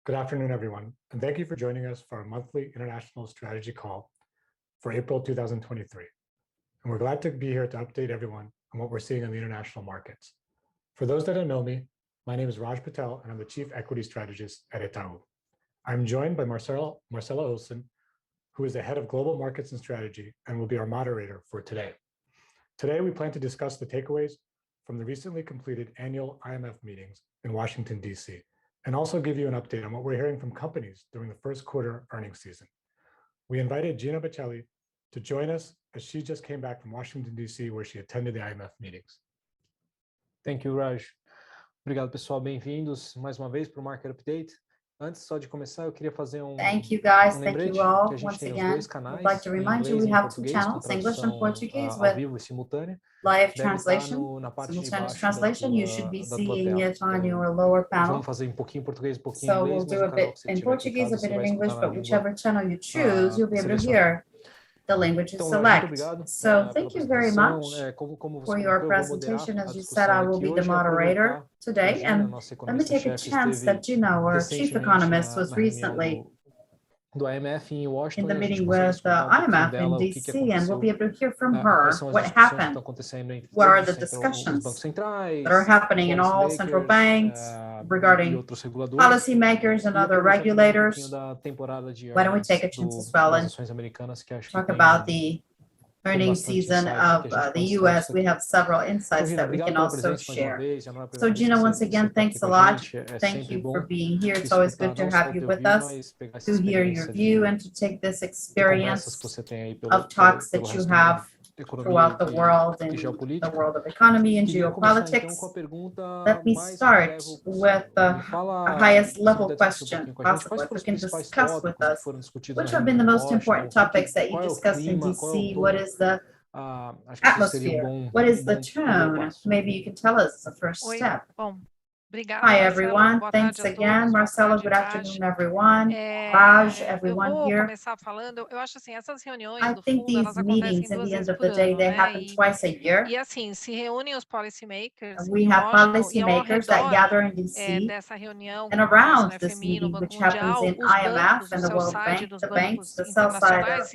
Good afternoon, everyone, and thank you for joining us for our monthly international strategy call for April 2023. And we're glad to be here to update everyone on what we're seeing in the international markets. For those that don't know me, my name is Raj Patel, and I'm the Chief Equity Strategist at Itaú. I'm joined by Marcelo Olsen, who is the Head of Global Markets and Strategy and will be our moderator for today. Today, we plan to discuss the takeaways from the recently completed annual IMF meetings in Washington, D.C., and also give you an update on what we're hearing from companies during the first quarter earnings season. We invited Gina Baccelli to join us as she just came back from Washington, D.C., where she attended the IMF meetings. Thank you, Raj. Obrigado, pessoal. Bem-vindos mais uma vez para o Market Update. Antes só de começar, eu queria fazer Thank you guys, thank lembrete you all que a gente once tem os again. dois canais, I'd like to remind you inglês we e have two português, channels, com English and tradução Portuguese ao with vivo e simultânea. live Deve estar translation, na parte de simultaneous baixo translation. You should be da tua seeing tela. it on your lower panel. Vamos fazer um pouquinho em português, um pouquinho em So inglês, we'll mas do a no canal bit que você in tiver Portuguese, a clicado, bit você vai in English, escutar na but língua whichever channel you choose, you'll be able to selecionada. hear the language you Então, Raj, muito select. obrigado So thank you very apresentação. much Como for você your comentou, eu vou moderar presentation. a As you said, I discussão will aqui be the hoje e moderator aproveitar que a today. Gina, And nossa let me take a economista-chefe, chance that esteve Gina, our chief recentemente economist, was na reunião recently do IMF em in Washington, the e a gente meeting consegue with the escutar um pouquinho IMF dela, in o que DC, and we'll aconteceu, be able to hear from quais her são as what discussões que happened, estão acontecendo entre what are todos, the entre os bancos discussions centrais, that are happening in all central banks e regarding outros reguladores, policymakers and e other aproveitar também um pouquinho regulators. da temporada de Why don't we earnings take a chance as well das and ações americanas, que acho que talk tem about the earnings bastante season insight of que a gente the pode US? trazer We aqui. have several Então, insights Gina, that we obrigado can pela also presença mais uma share. vez. Já não é a So primeira vez Gina, que once você again, está aqui thanks com a a lot. gente. É Thank sempre you bom for being here. It's always escutar good to não só have o you teu with view, us, mas pegar essa to hear your experiência view de and to take this conversas que experience você tem aí of talks that pelo you resto do have mundo, economia throughout the world e and the geopolítica. world of economy and Queria começar então geopolitics. com a pergunta Let me mais start high-level with possível. the Me fala, highest se level puder discutir um question pouquinho com a gente, possible. quais If foram you os can principais discuss with tópicos que us, foram discutidos which na have been reunião the de most Washington, important topics that you qual é o discussed in clima, qual é o DC? What tom. is the Acho que isso seria atmosphere? What is the primeiro tone? passo. Maybe you can tell us the first Oi, step. bom, obrigada, Hi, Marcelo. everyone. Boa Thanks tarde a again, todos. Boa Marcelo. tarde, Good Raj. afternoon, everyone. Raj, Eu everyone vou here. começar falando, eu acho assim, essas reuniões I do think fundo, elas these acontecem meetings, at duas the end vezes of por the day, ano, they né? happen twice a year. E assim, se reúnem os policymakers We em have Washington e ao policymakers that redor gather in DC, dessa reunião and que acontece no around this FMI, no meeting, Banco which happens Mundial, in os bancos, IMF o and the sell World side Bank, dos the banks, bancos the sell side of internacionais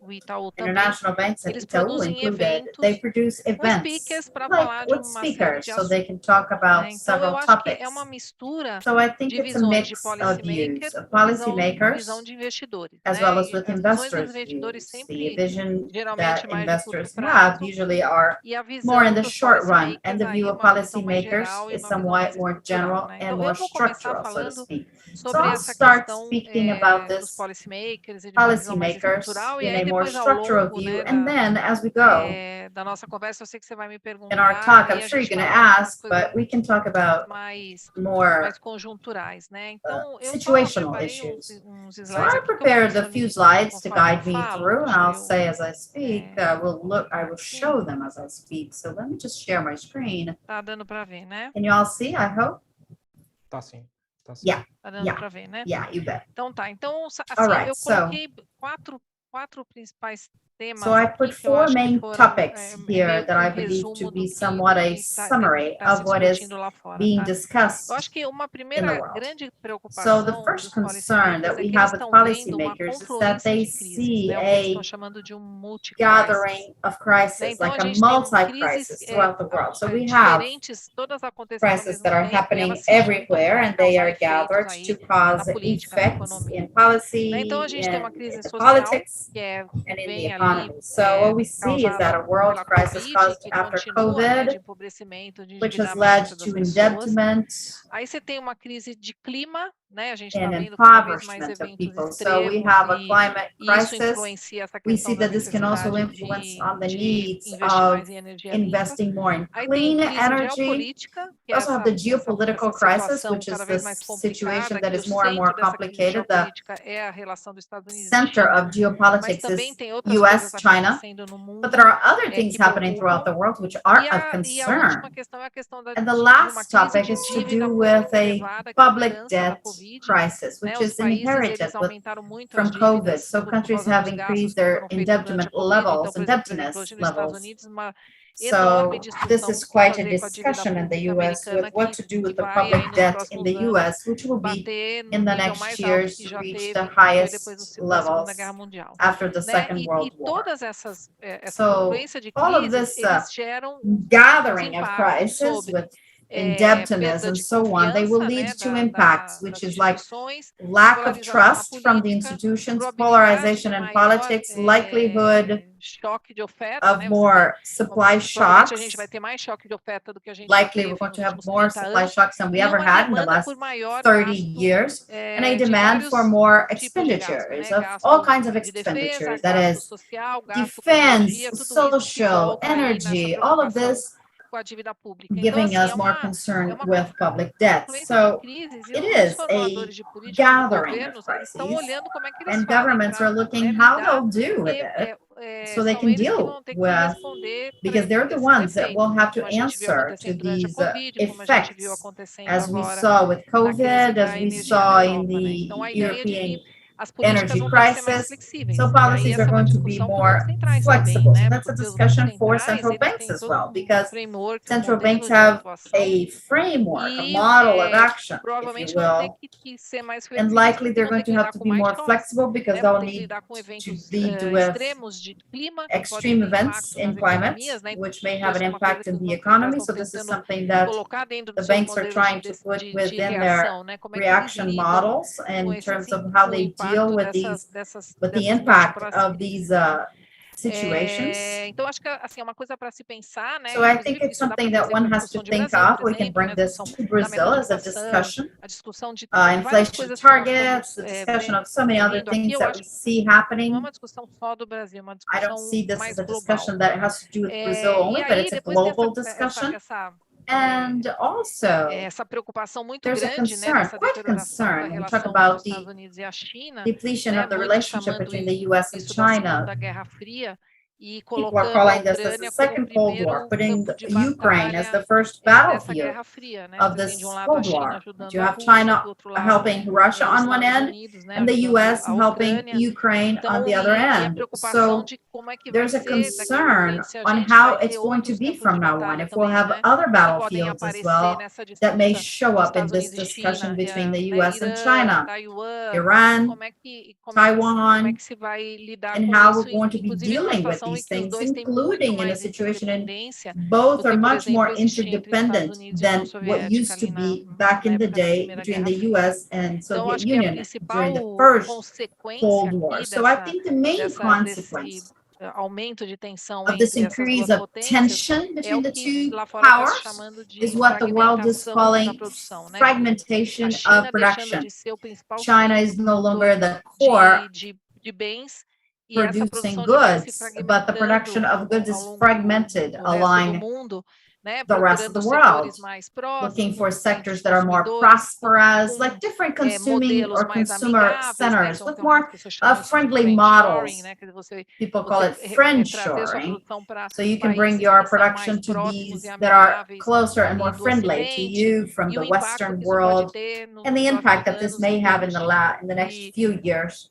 o Itaú também, international banks, and eles Itaú produzem included, they eventos produce com events speakers para like falar de with uma série speakers, de so they assuntos, can talk né? about Então, eu several acho que é topics. uma mistura So I think de it's a visões de mix of views policymaker of e visão de policymakers investidores, as né? well as E with as visões dos investors' investidores views. The sempre, vision geralmente, that mais de curto investors have prazo, usually are e a more in visão the dos short run, and policymakers the aí view of uma visão mais policymakers geral e is uma visão mais somewhat more estrutural, general né? and Então, more eu vou começar structural, so to falando speak. So sobre I'll essa start questão speaking about dos this policymakers e de uma visão mais policymakers estrutural, e in aí a more depois, ao structural longo, view, né, and then as we go da nossa conversa, eu sei que você vai me in our perguntar, talk, e I'm aí a sure you're gente going to fala de algumas ask, coisas but we can talk about more mais conjunturais, né? Então, eu só situational preparei issues. uns So slides I aqui que eu vou prepared a mostrando few slides to conforme eu guide me falo. through, and Deixa I'll eu say as I speak. I will aqui. show them as I speak. So let me just share my screen. Tá dando para ver, né? Can you all see? I hope. Tá sim. Yeah. Tá dando para ver, né? Yeah, you bet. Então tá. Então, assim, Alright, eu coloquei quatro principais temas So I aqui put que eu four acho que main foram topics here meio que that I believe to resumo be do somewhat a que summary tá se of what is discutindo lá fora, being tá? discussed Eu acho que uma in the primeira world. grande So the preocupação first dos concern that policymakers é we que eles have with estão vendo uma policymakers is that confluência they de crises, see né? O que eles estão a chamando de multi-crisis. gathering of crisis, Então, like a a gente tem multi-crisis crises throughout the world. So we have diferentes, todas acontecendo ao crises mesmo that are tempo, e happening elas se juntam everywhere, para and they causar are efeitos gathered aí to na cause política, na effects economia. in policy, Então, a gente tem uma in crise the social, politics, que and in the vem economy. ali So what we see is that causada a world pela crisis Covid, caused que after continua, né, de COVID, empobrecimento, de which has led endividamento das to pessoas. indebtedment Aí você tem uma crise de clima, né? A gente está and vendo cada vez mais impoverishment of eventos people. So we extremos have a climate e isso crisis. influencia essa We questão see da that this can also necessidade influence on the de needs investir mais of em energia limpa. investing more in Aí tem clean crise energy. geopolítica, que We é also have the geopolitical essa crisis, situação which is cada the vez mais situation complicada, that que o is more and more centro dessa crise complicated. The geopolítica é a relação dos Estados Unidos e center China, of mas geopolitics também is tem outras coisas US-China, acontecendo no mundo but there are other things que happening throughout the preocupam. world which are of E a concern. última questão é a questão And the de uma last crise topic de is to dívida do muito with a elevada, que é uma public herança da debt Covid, crisis, né? which Os is países, inherited eles aumentaram muito from as COVID. dívidas So por countries causa have dos gastos increased que their foram feitos durante indebtedness a Covid. Então, levels, por exemplo, hoje indebtedness nos Estados levels. Unidos, So this is quite a fazer com a dívida discussion in the pública US americana with what to do with the que vai aí public nos debt in the próximos anos US, which will be bater no in the nível next mais alto years que to já reach teve, the que foi depois highest da Segunda levels Guerra Mundial. after the Né? Second World E War. todas essa So confluência de all of crises, this eles geram gathering of impactos crisis sobre with indebtedness perda and de so on, they will confiança, lead né, to impacts, which das is like instituições, lack of polarização trust from the política, institutions, probabilidade polarization de in maior politics, likelihood choque de oferta, of né? more supply Provavelmente a gente shocks. vai ter mais choque de oferta do que a gente Likely teve we're going nos to have últimos more 30 supply anos, shocks than we e ever uma had in the demanda last por maior 30 gasto years, and a de demand for vários more tipos de gasto, expenditures, né? of Gasto all kinds of de defesa, expenditures, that gasto is social, gasto com defense, energia, tudo isso que social, volta aí nessa energy, all of preocupação this com a dívida pública. Então, giving assim, us more concern uma with public debt. confluência de So crises, e it os is a formuladores de política, os gathering of governos, eles estão crises, olhando como é que eles and fazem governments are para looking how lidar, they'll do with porque it, so they são can eles que deal vão ter que with, responder because they're the esses ones that efeitos, will have to como a gente viu answer to acontecendo durante a these Covid, como a gente viu effects, acontecendo as we agora saw with na crise COVID, da as we energia saw na in Europa, né? the Então, a ideia de European que as políticas energy vão ter que ser mais crisis. flexíveis. So E aí policies are essa é uma going to be discussão para os more bancos centrais flexible. também, So né? that's a Porque os bancos discussion for centrais, central eles banks têm as todo well, because framework, central modelo banks de have atuação a framework, a e model of action, if you provavelmente vão ter will, que ser mais and flexíveis likely porque they're vão going ter que to have lidar to com be mais more choques, flexible because né? Vão they'll ter que need lidar com to eventos deal with extremos de clima que podem extreme ter events impacto in nas climate, economias, né? which may Então, have isso an é uma coisa impact que in os the bancos centrais economy. estão So this is tentando something that colocar dentro the dos seus banks are modelos trying to put de within their reação, né? Como é que eles reaction lidam models com in esse terms of how com o they deal impacto with these, dessas with the múltiplas impact of crises. these situations. Então, acho que assim, é uma coisa para se pensar, né? So I Inclusive, think it's isso dá para something that trazer para one a has to discussão de think Brasil, of. por We can exemplo, né? bring A this discussão to da Brazil as a metodização, discussion. a discussão de várias Inflation coisas que nós targets, estamos the discussion of so many other vendo aqui. things Eu that acho we see não é happening. uma discussão só do Brasil, é uma I don't discussão see this mais as a global. discussion that has to do with Brazil E only, but aí, it's a depois tem global discussion. And also, essa preocupação muito there's a grande, né, concern, dessa quite deterioração da concern when we talk relação entre about os the Estados Unidos e a China, depletion né, of the muitos relationship chamando between the US and isso da China. Segunda Guerra Fria e People are colocando a calling this as the Ucrânia como second Cold War, primeiro putting campo de Ukraine as batalha the first dessa battlefield Guerra Fria, né? of Você tem this de um lado a Cold China War. ajudando You a have Rússia, China do outro lado helping Russia os on one Estados end, Unidos, né, and the ajudando US a helping Ucrânia. Ukraine Então, on the other e a end. preocupação So de como é que vai there's a ser daqui para concern frente, se a on gente how vai ter it's going to outros be campos from de now on, batalha if we'll também, have né? other Que podem battlefields as aparecer well nessa that may disputa show dos up in Estados this Unidos e discussion China, between the né? US and Irã, China, Taiwan, Iran, como é que Taiwan, se vai lidar and com how isso, we're going to be inclusive numa dealing with situação em these que os things, dois têm muito including in a mais situation in interdependência both do are que, por much more exemplo, existia entre os Estados interdependent Unidos e a União than what Soviética used to ali be back na in the época da day Primeira between Guerra the Fria. US and Então, Soviet acho que a Union during the principal first consequência Cold War. aqui So I think the main desse consequence aumento de tensão of this entre essas increase duas of potências tension é between o the que two lá fora está se powers chamando de is what the world is fragmentação da calling produção, né? fragmentation A China of deixando production. de ser o principal China is no longer the core de bens e essa producing produção de bens se goods, but the production fragmentando of goods ao is longo fragmented do resto do along mundo, né? the rest of Procurando the world, setores mais looking for próximos sectors dos that are more consumidores, prosperous, com like different consuming modelos or mais consumer amigáveis, né? centers Então, with tem more algumas pessoas chamam isso de friendly friendshoring, models. né? Que você People call it trazer friendshoring. sua produção para So you can países bring your que são production mais to próximos these e that are amigáveis closer and ali more do friendly to Ocidente, you from e the o impacto Western que isso pode world, ter nos and the impact that próximos this anos may em have in termos the next de few years,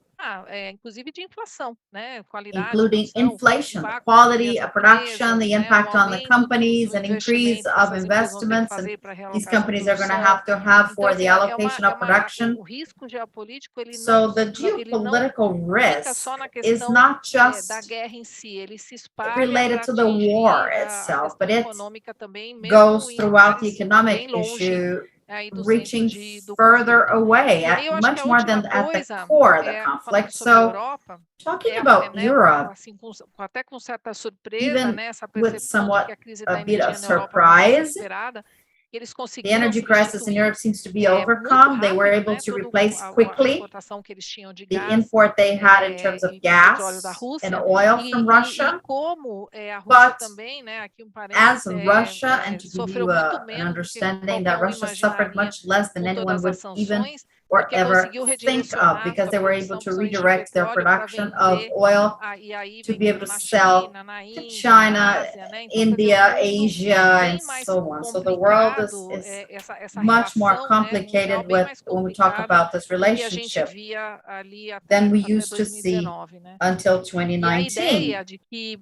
inclusive de inflação, né? Qualidade, including produção, inflation, the impacto quality sobre as of production, empresas, the né? impact on the Aumento companies, do and increase investimento que of essas empresas vão ter que investments, and fazer para these realocar essa companies are going produção. to have Então, for assim, the allocation of production. o risco geopolítico, ele So não the geopolitical fica risk só na is questão not da just guerra em si, ele se espalha related para to the war atingir a itself, questão but it econômica também, mesmo goes em throughout the lugares economic bem longe issue, aí do reaching centro do further conflito. away, E aí eu acho que much a more última than at the coisa core of the falando conflict. sobre a So Europa, talking about né, Europe, assim, até com certa surpresa, even né, essa with percepção de somewhat que a crise a da bit energia of na Europa vai ser surprise, superada, eles the conseguiram energy crisis in substituir Europe seems to be muito overcome. They were rápido, able né, to toda replace a quickly exportação que eles tinham de the gás import they had in terms of e petróleo da gas Rússia, and oil from Russia. e como a Rússia But também, né, aqui um as parênteses, Russia, and to give sofreu you muito an menos do que understanding qualquer that um Russia suffered imaginaria much less than com anyone todas as would even sanções, or porque ever conseguiu think of, redirecionar because sua they were produção, able to principalmente de redirect their petróleo, para production of vender, oil e aí to be able vendendo to na sell China, na to Índia, China, na Ásia, né? Então, quer dizer, India, mundo Asia, bem and mais so on. So the world complicado, is essa much more relação, né, mundial complicated bem with mais when we talk complicada about this do que a gente relationship via ali than we até used to see 2019, né? until E a 2019. ideia de que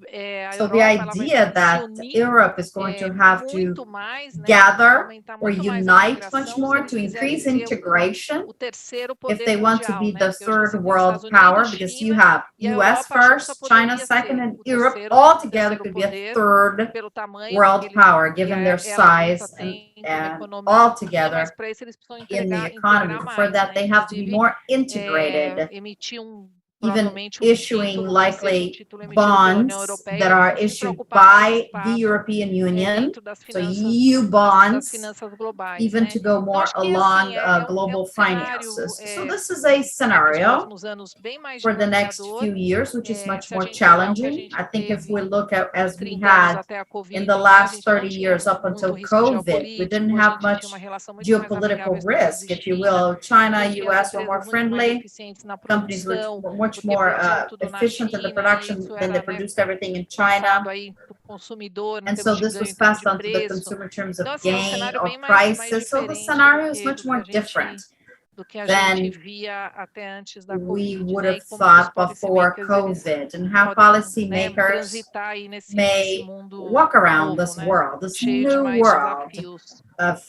a So the Europa ela vai idea ter que se that unir Europe is going to have to muito mais, né, gather aumentar or muito mais a unite much integração se more eles to quiserem increase ser integration o terceiro if poder they want to mundial, be né? the Porque hoje você third tem world Estados power, Unidos, because you China have e a US Europa junta first, China poderia second, ser and o Europe terceiro, all together terceiro could be a poder third pelo tamanho, world porque power, given their ela junta size tem como and economia, all mas together para isso eles precisam in the economy. integrar For mais, that, né? they have to be Inclusive, more integrated, emitir even provavelmente issuing título que seja likely título emitido pela União bonds Europeia, that are inclusive issued preocupar mais by the espaço European Union, dentro das so finanças, EU das bonds, finanças globais, even né? to go Então, more acho que along assim é global cenário finances. So this is a para os scenario próximos anos bem mais for the next desafiador. few years, which is much Se a more gente olhar o que a challenging. gente I think if we teve look at nos as we 30 anos had até a Covid, in the né, a last gente não 30 tinha years up muito until risco COVID, we didn't geopolítico, a have gente much tinha uma relação muito mais amigável geopolitical Estados risk, e if you China, will. China, você tinha as US were more empresas muito mais friendly. eficientes na Companies were produção, much porque more produziam tudo na efficient in the China, e production isso than era, they né, produced everything in passado China. aí para o consumidor em And so termos de this ganho, was em termos passed de on to the preço. consumer in terms Então, of assim, é um gain cenário or bem mais prices. So the diferente scenario is much more different do que a gente than via até antes da we Covid, would né? have E como que os thought before policymakers eles COVID, and how podem, né, policymakers transitar aí nesse may mundo walk around novo, this né? world, this Cheio de new mais world, desafios.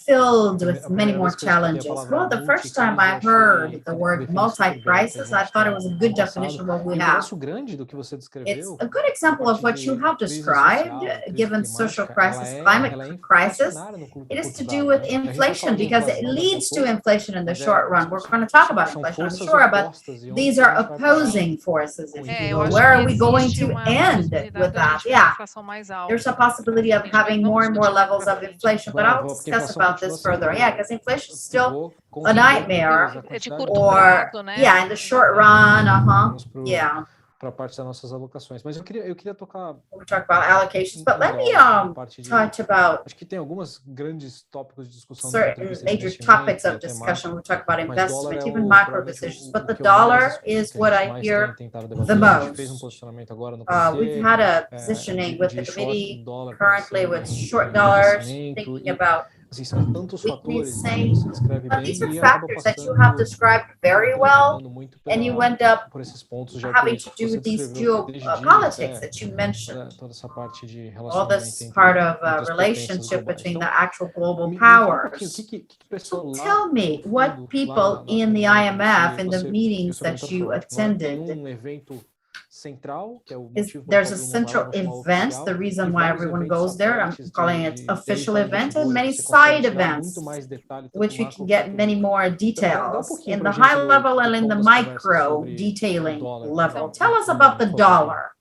filled A with many primeira more vez que eu escutei a challenges. palavra Well, the first time multicrise, I eu achei heard the que word define super bem o que a multi-crisis, I gente thought tem it was a good passado. definition of what we E um have. pedaço grande do que você It's descreveu, a good a example of what parte you de have crise described, social, crise given social climática, crisis, ela climate é crisis. inflacionária no It is curto to do prazo, with né? A gente vai inflation falar de because it inflação daqui a leads to pouco, inflation in the mas short run. We're going to talk about são inflation, I'm forças sure, but opostas e onde these que a are gente vai parar opposing forces, com if isso. you Eu will. acho Where que are we going existe to uma end possibilidade with da that? gente ver Yeah, inflação mais alta there's a pra possibility of frente, mas having vamos more and more discutir mais levels pra of frente. inflation, but I'll Porque a discuss inflação about continua this sendo further. Yeah, because inflation is still vou a considerar nightmare, a É de quantidade curto or prazo, né? yeah, in the short run, vamos yeah. para a parte das nossas alocações. Mas eu queria tocar We talk about allocations, but let me parte de, touch about acho que tem algumas grandes tópicos de discussão do ponto de certain vista de major investimento topics e of até discussion. macro, We talk about mas dólar investment, é even macro provavelmente decisions, but o the que eu mais dollar escuto, is que a what gente I mais hear tem tentado the debater. A gente fez most. posicionamento agora no We've comitê had a positioning with the de short committee dólar currently with short dollars, thinking about assim, são tantos fatores que weakness, você descreve but bem these are e acaba factors that you passando have described very well, levando muito and you end up por esses pontos having to geopolíticos. do Você with these descreveu desde Gina geopolitics até that you mentioned, toda essa parte de all relacionamento this entre part of as potências relationship globais. between Então, the actual global me fala um pouquinho, o powers. que o pessoal So lá tell me no what fundo, people in the reunião IMF, in the você meetings comentou that que you foi ótimo. Tem attended, evento central, que é o is motivo pelo there's qual a todo mundo vai lá, central vamos chamar event, oficial, the e reason why vários everyone eventos goes there, I'm satélites calling it de official para event, and investidores, many você consegue side tirar events, muito mais detalhe, tanto which we macro can get quanto many more dá um details pouquinho in para the a gente high level and in tom the das conversas micro sobre o detailing dólar level. Então, Tell us no about the mundo, por favor. dollar,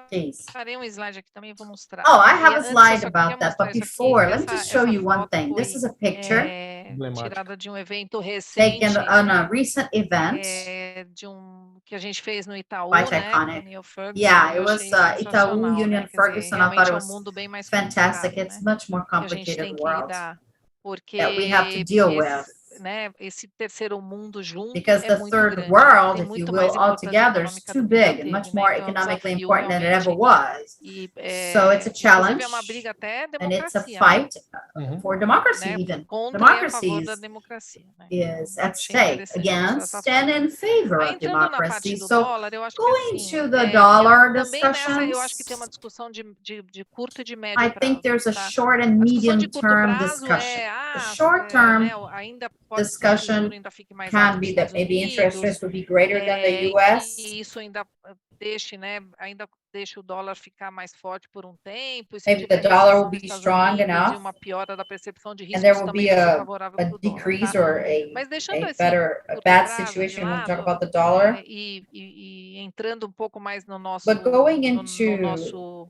please. Preparei um slide aqui também, vou mostrar. Oh, I E have a antes eu slide só queria about that, mostrar but isso aqui. before, let me just show Essa you one foto thing. This foi is a picture Emblemática. tirada de um evento taken recente on a recent event. Que a gente fez no Itaú, Quite né? iconic. Com o Neil Ferguson, Yeah, eu it was achei sensacional, Itaú Union né? Quer dizer, Ferguson. I thought realmente it é um was mundo bem mais fantastic. complicado, It's né? much more Que a gente tem complicated que world lidar, porque that we have to deal with. né, esse terceiro mundo junto Because é the muito third grande, world, tem if you muito will, mais all importância together, is econômica too do que já big and teve, much né? more Então é um economically desafio important than it ever realmente was. e So it's a inclusive challenge, é uma briga até and it's a democracia, né? fight for democracy. Né? Even Contra e a favor democracy da democracia, né? is at Achei stake, interessante mostrar against essa and foto. in favor Aí of entrando na parte democracy. do So dólar, eu acho que going assim, to the dollar também nessa eu acho que discussions, tem uma discussão de curto e de médio I prazo, think there's a tá? short and A discussão medium de curto term prazo discussion. é The short term né, ainda pode ser que o discussion juro ainda fique mais alto can nos be that Estados maybe interest Unidos, rates would be greater than the US. que isso ainda deixe, né, ainda deixe o dólar ficar mais forte por um tempo, e se Maybe tiver the dollar recessão will nos be Estados strong Unidos e enough, uma piora da percepção de and risco, there isso will também be vai ser favorável a para o dólar, decrease tá? or Mas deixando a esse curto bad prazo de situation when we talk lado, about the dollar. e entrando um pouco mais no nosso, But going no into nosso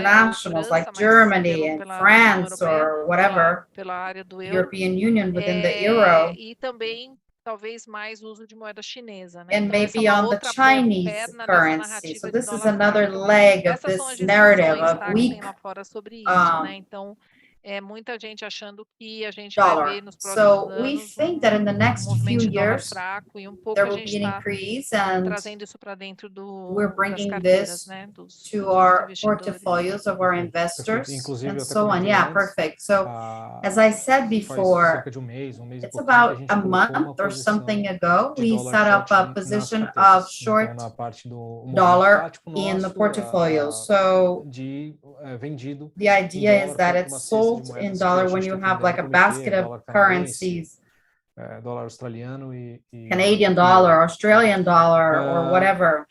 multinationals França, like mas Germany and pela União France Europeia, or whatever, pela área do euro, European Union within the euro, e também talvez mais uso de moeda chinesa, né? and Então, essa é maybe uma on the outra Chinese perna dessa currency. narrativa So de this is dólar another fraco. leg of Essas são this as narrative discussões, of tá, que weak tem lá fora sobre isso, né? Então, muita gente achando que a gente vai dollar. ver nos próximos So we anos think that in the next movimento few de dólar years, fraco e pouco there a will gente be an está increase, and trazendo isso para dentro we're das bringing carteiras, this né? Dos to our investidores. portfolios of our investors Inclusive, and eu até so on. comentei Yeah, antes, perfect. So as I said faz before, cerca de um mês e it's pouquinho, que a about gente a colocou uma month or posição something ago, de we dólar set up short a nas position carteiras. of short Então, na parte do movimento dollar tático in the nosso, portfolio. So de vendido the idea is that portanto, it's uma cesta de sold moedas in que a dollar when gente you tem have like a no basket comitê, of dólar canadense, currencies, dólar australiano Canadian dollar, Australian dollar, or whatever.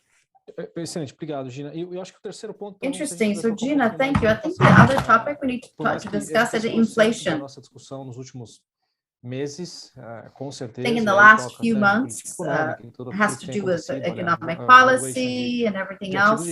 Excelente, obrigado, Gina. E eu acho que o terceiro ponto... Interesting. So Gina, thank you. I think the other topic we need to discuss is inflation. Nossa discussão nos últimos meses, com certeza. I think in the last few months has to do with economic policy and everything else,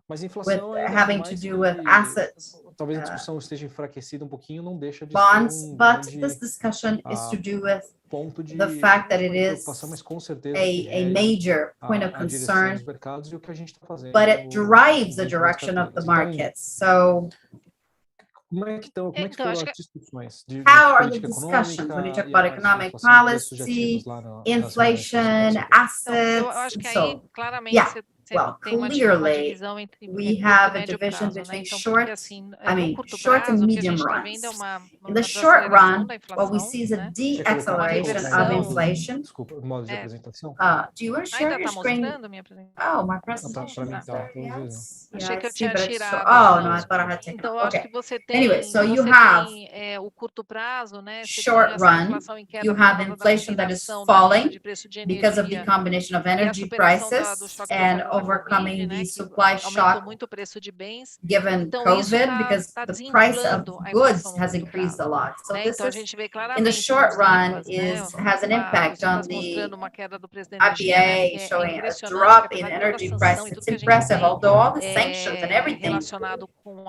mas a with inflação having to do with assets, talvez a discussão esteja enfraquecida pouquinho, não deixa de bonds, ser but this discussion is to do with ponto de the fact that it is preocupação, mas com certeza a major point of a direção dos concern, mercados e o que a gente está fazendo. but it drives the direction of the markets. So como é que foram as discussões de how are the política discussions when you econômica talk e about a economic inflação, preços de policy, ativos lá nas inflation, reuniões? Então, eu assets? acho que aí, So claramente, yeah, você well, tem uma clearly divisão entre we curto have e a médio division prazo, né? between Então, short, porque assim, I no mean, curto short and prazo, o que a medium gente está runs. vendo é In the short desaceleração run, da what we inflação, see is a né? deacceleration of reversão. inflation. Desculpa, modo de apresentação. Do you want to share Ainda your está screen? mostrando a minha apresentação? Oh, my Para presentation mim is tá, there. Yes. Achei Yeah, que I eu see, tinha but it's tirado. oh, não. no, I thought I had taken Então, it. eu acho Okay. que você tem, Anyway, so you have o curto prazo, né? Você short tem essa run, inflação em queda you por have causa da inflation that is combinação falling de preço de because of the energia combination of e a energy superação do prices choque and de oferta da overcoming Covid, the né? Que supply aumentou shock muito o preço de bens. given Então, isso COVID, because tá the price of desinflando a goods inflação no has curto increased a prazo, lot. So né? this Então, a is, gente vê in the claramente short nos run, IPAs, né? has an impact Os on IPAs the mostrando uma queda do preço da energia, né? IPA Porque é showing a impressionante, drop que in apesar de toda a energy sanção prices. e tudo It's que a gente impressive, tem although all the sanctions and everything relacionado com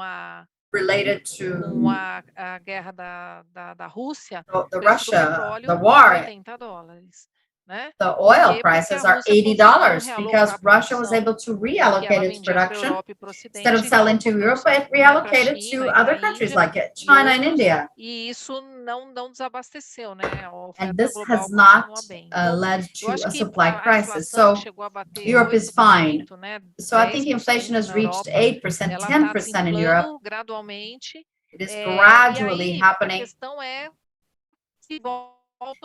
related to a guerra da Rússia, the o preço do Russia, petróleo the está war, $80, né? the Por oil quê? Porque prices a are Rússia $80 conseguiu because realocar a Russia was produção able to que reallocate ela its vendia para a production. Europa e para o Ocidente, Instead of selling to Europe, it reallocated to other countries like China and India. E isso não desabasteceu, né? A And oferta this global has not continua bem. Então, led eu to acho a que supply a crisis. inflação So chegou a bater Europe is fine. 8%, né? So I think inflation has 10% na reached Europa. 8%, Ela está 10% in Europe. gradualmente. It is E gradually aí, a happening. questão é se volta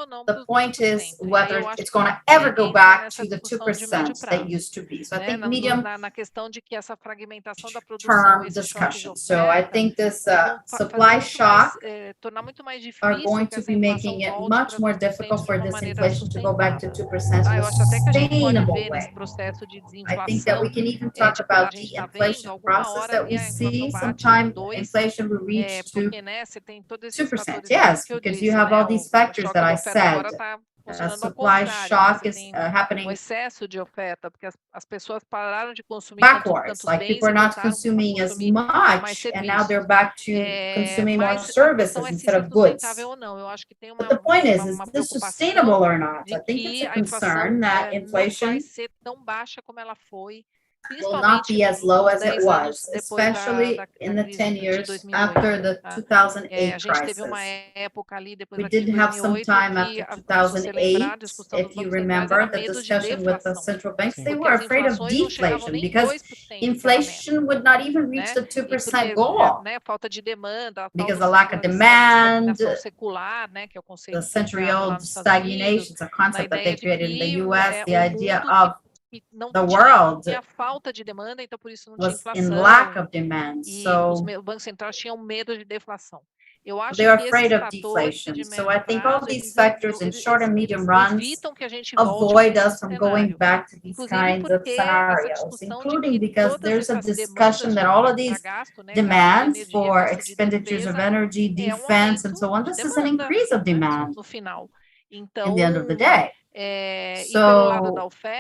ou não The para os point 2%. is E aí whether eu acho it's que going to ever go entra back nessa to the discussão de médio 2% prazo, that used to be. So I né? think medium Na questão de que essa fragmentação da produção, term esse choque de discussion. So I oferta, think this vão supply shock tornar muito mais are difícil going que to essa be inflação making it volte much para more 2% difficult de for uma this maneira inflation to go back to sustentável. 2% in Eu a acho até que a gente pode sustainable ver nesse way. processo de I think that we desinflação, can even talk de como a about gente the está vendo, inflation alguma process hora that ali we a inflação see. bate Sometime 2%, inflation will reach to porque, né, você tem todos esses 2%. fatores Yes, que eu because disse, you have né? all these O factors choque that de I oferta agora said. está funcionando ao Supply contrário, né? shock Você is tem happening excesso de oferta, porque as pessoas pararam de consumir backwards. Like bens people are e not voltaram a consuming as consumir mais much, and now they're serviços. back to consuming more Mas a questão services é se instead isso é of goods. sustentável ou não. Eu acho que tem But the point is this preocupação sustainable or not? de I think it's que a a inflação concern that não vai inflation ser tão baixa como ela foi, will not principalmente be as low nos as it 10 anos was, depois especially in the crise 10 de years 2008. after the Tá? 2008 A gente teve uma crisis. época ali depois We da crise did de have some 2008 time que, after se você lembrar, a 2008, discussão dos if you bancos centrais era remember the medo de discussion with the deflação, central banks, they porque were as afraid of inflações não chegavam deflation nem because 2%, que era a meta, inflation would not even reach né? the E 2% porque, goal. né, falta de demanda, a tal Because da the lack of demand, estagnação secular, né, que é o the conceito que foi century criado lá old nos Estados Unidos, stagnation, it's a na concept that ideia they de created in the que US, the idea mundo of que não the world tinha falta de demanda, então por isso não tinha was in lack inflação, of demand. e So os bancos centrais tinham medo de deflação. Eu acho they are que afraid esses of fatores deflation. de So médio I think all prazo, these factors in short and medium runs evitam que a gente volte avoid para us esse from going cenário. back to these Inclusive kinds of porque essa scenarios, discussão de including que because todas there's a essas discussion demandas that all of para these gasto, né, gasto de demands energia, for gasto de expenditures of defesa, energy, é defense, and so on, de this is an demanda, increase of né, demand no final. in the end of the day. So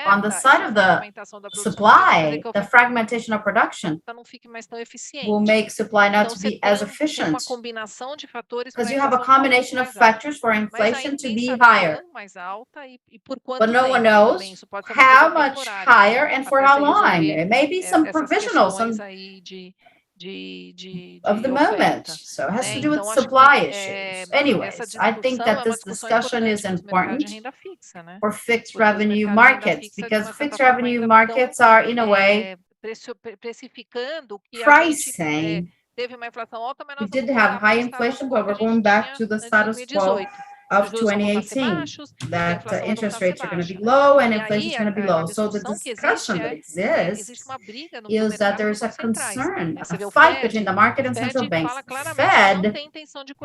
on the side of the supply, the fragmentation of production will make supply not to be as efficient, because you have a combination of factors for inflation to be higher. But no one knows how much higher and for how long. It may be some provisional, some of the moment. So it has to do with supply issues. Anyways, I think that this discussion is important for fixed revenue markets, because fixed revenue markets are, in a way, pricing. We did have high inflation, but we're going back to the status quo of 2018, that interest rates are going to be low and inflation is going to be low. So the discussion that exists is that there's a concern, a fight between the market and central banks. Fed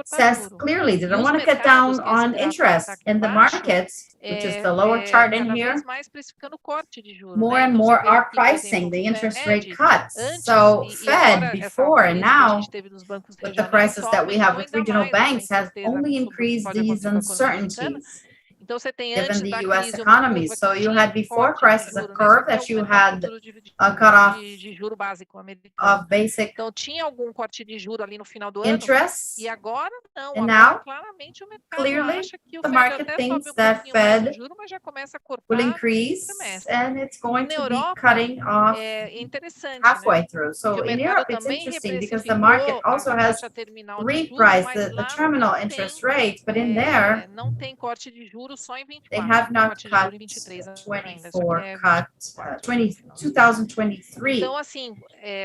says clearly they don't want to cut down on interest, and the markets, which is the lower chart in here, more and more are pricing the interest rate cuts. So Fed before and now, with the crisis that we have with regional banks, has only increased these uncertainties given the U.S. economy. So you had before crisis a curve that you had a cutoff of basic interest, and now clearly the market thinks that Fed will increase and it's going to be cutting off halfway through. So in Europe it's interesting because the market also has repriced the terminal interest rate, but in there they have not cut 2023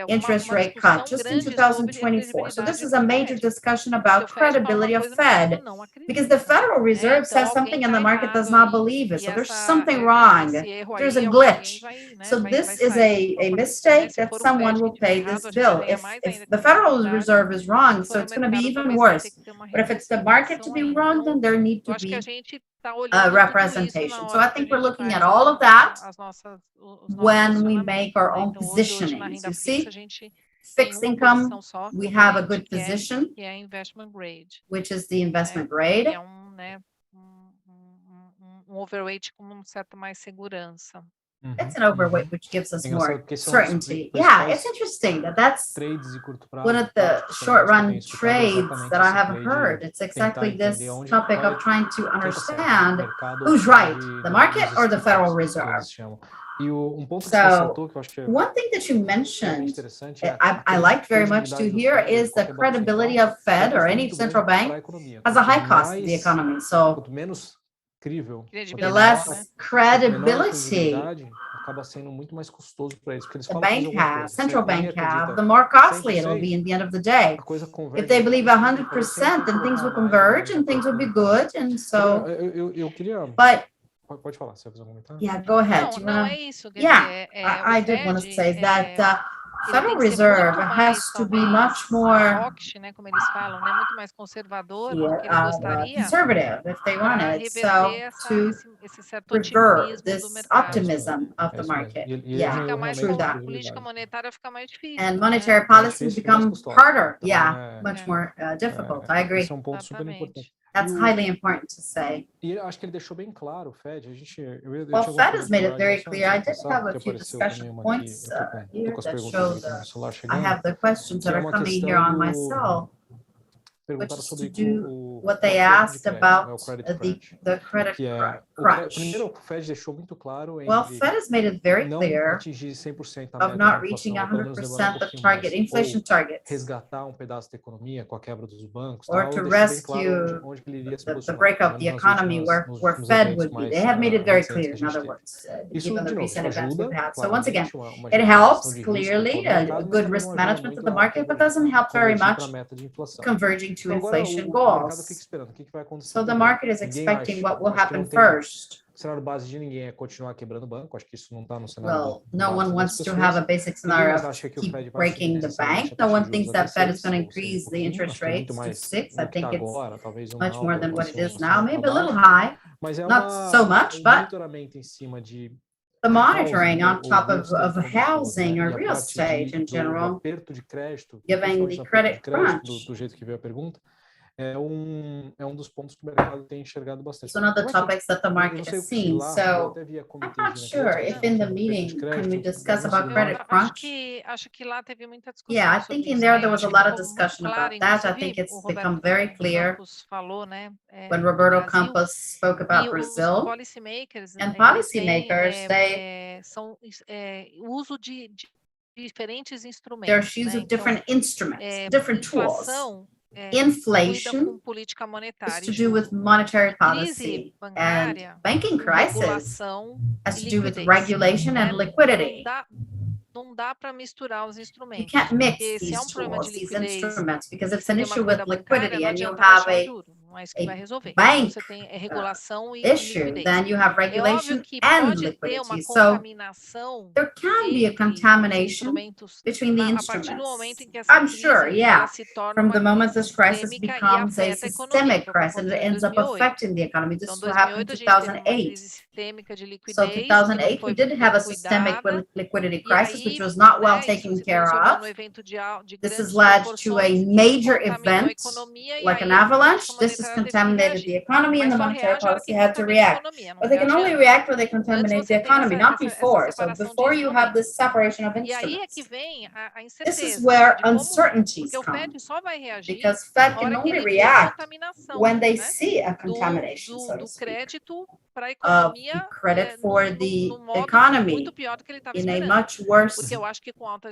interest rate cut, just in 2024. So this is a major discussion about credibility of Fed, because the Federal Reserve says something and the market does not believe it. So there's something wrong. There's a glitch. So this is a mistake that someone will pay this bill. If the Federal Reserve is wrong, so it's going to be even worse. But if it's the market to be wrong, then there need to be representation. So I think we're looking at all of that when we make our own positionings. You see, fixed income, we have a good position, which is the investment grade. It's an overweight, which gives us more certainty. Yeah, it's interesting that's one of the short-run trades that I have heard. It's exactly this topic of trying to understand who's right, the market or the Federal Reserve. So one thing that you mentioned, I liked very much to hear, is the credibility of Fed or any central bank has a high cost of the economy. So the less credibility the bank has, central bank have, the more costly it will be in the end of the day. If they believe 100%, then things will converge and things will be good. And so, but yeah, go ahead. Yeah, I did want to say that Federal Reserve has to be much more conservative if they want it, so to revert this optimism of the market. Yeah, true that. And monetary policy has become harder. Yeah, much more difficult. I agree. That's highly important to say. Well, Fed has made it very clear. I did have a few discussion points here that show I have the questions that are coming here on my cell, which is to do what they asked about the credit crunch. Well, Fed has made it very clear of not reaching 100% of target, inflation targets, or to rescue the breakup of the economy where Fed would be. They have made it very clear, in other words, given the recent events we've had. So once again, it helps clearly a good risk management of the market, but doesn't help very much converging to inflation goals. So the market is expecting what will happen first. Well, no one wants to have a basic scenario of keep breaking the bank. No one thinks that Fed is going to increase the interest rates to 6. I think it's much more than what it is now, maybe a little high, not so much, but the monitoring on top of housing or real estate in general, given the credit crunch. é um dos pontos que o mercado tem enxergado bastante. It's one of the topics that the market has seen. So I'm not sure if in the meeting can we discuss about credit crunch. Acho que lá teve muita discussão. Yeah, I think in there was a lot of discussion about that. I think it's become very clear when Roberto Campos spoke about Brazil. And policymakers, they uso de diferentes instrumentos. There's use of different instruments, different tools. Inflation has to do with monetary policy, and banking crisis has to do with regulation and liquidity. Não dá para misturar os instrumentos. You can't mix these tools, these instruments, because it's an issue with liquidity, and you have a bank issue, then you have regulation and liquidity. So there can be a contamination between the instruments. I'm sure, yeah. From the moment this crisis becomes a systemic crisis, it ends up affecting the economy. This is what happened in 2008. So 2008, we did have a systemic liquidity crisis, which was not well taken care of. This has led to a major event, like an avalanche. This has contaminated the economy, and the monetary policy had to react. But they can only react when they contaminate the economy, not before. So before you have this separation of instruments, this is where uncertainties come, because Fed can only react when they see a contamination, so to speak, of credit for the economy in a much worse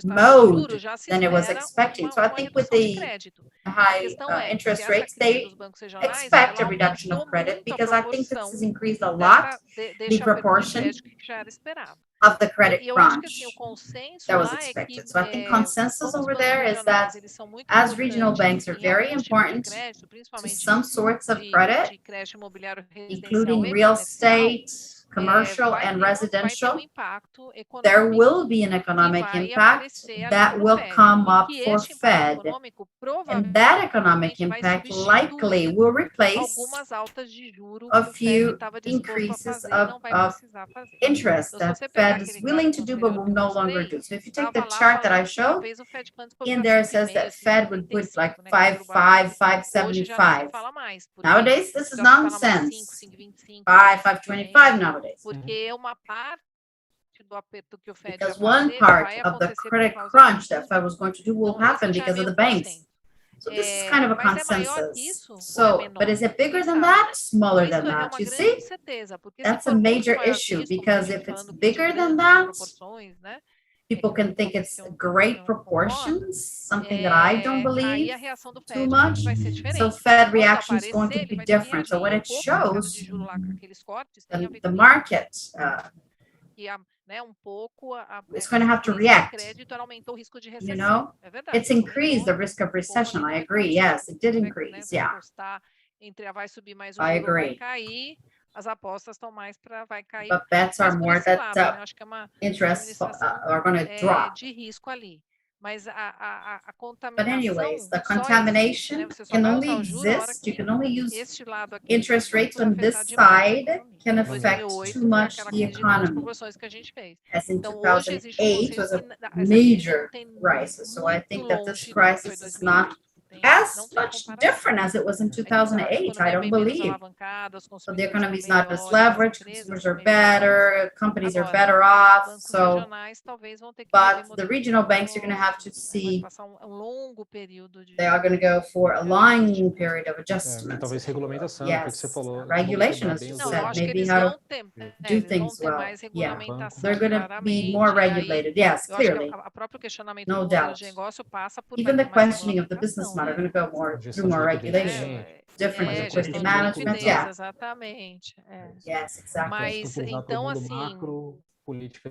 mode than it was expecting. So I think with the high interest rates, they expect a reduction of credit, because I think this has increased a lot the proportion of the credit crunch that was expected. So I think consensus over there is that as regional banks are very important to some sorts of credit, including real estate, commercial and residential, there will be an economic impact that will come up for Fed. And that economic impact likely will replace a few increases of interest that Fed is willing to do but will no longer do. So if you take the chart that I showed, in there it says that Fed would put like 5.5, 5.75. Nowadays, this is nonsense. 5.25 nowadays. Because one part of the credit crunch that Fed was going to do will happen because of the banks. So this is kind of a consensus. So, but is it bigger than that? Smaller than that? You see? That's a major issue, because if it's bigger than that, people can think it's great proportions, something that I don't believe too much. So Fed reaction is going to be different. So when it shows the market, it's going to have to react. You know, it's increased the risk of recession. I agree. Yes, it did increase. Yeah, I agree. But bets are more that interest are going to drop. But anyways, the contamination can only exist, you can only use interest rates when this side can affect too much the economy. As in 2008 was a major crisis. So I think that this crisis is not as much different as it was in 2008, I don't believe. So the economy is not as leveraged, consumers are better, companies are better off. So, but the regional banks are going to have to see, they are going to go for a long period of adjustment. Yes, regulation, as you said, maybe how to do things well. Yeah, they're going to be more regulated. Yes, clearly, no doubt. Even the questioning of the business model are going to go more through more regulation, different liquidity management. Yeah. Yes, exactly. If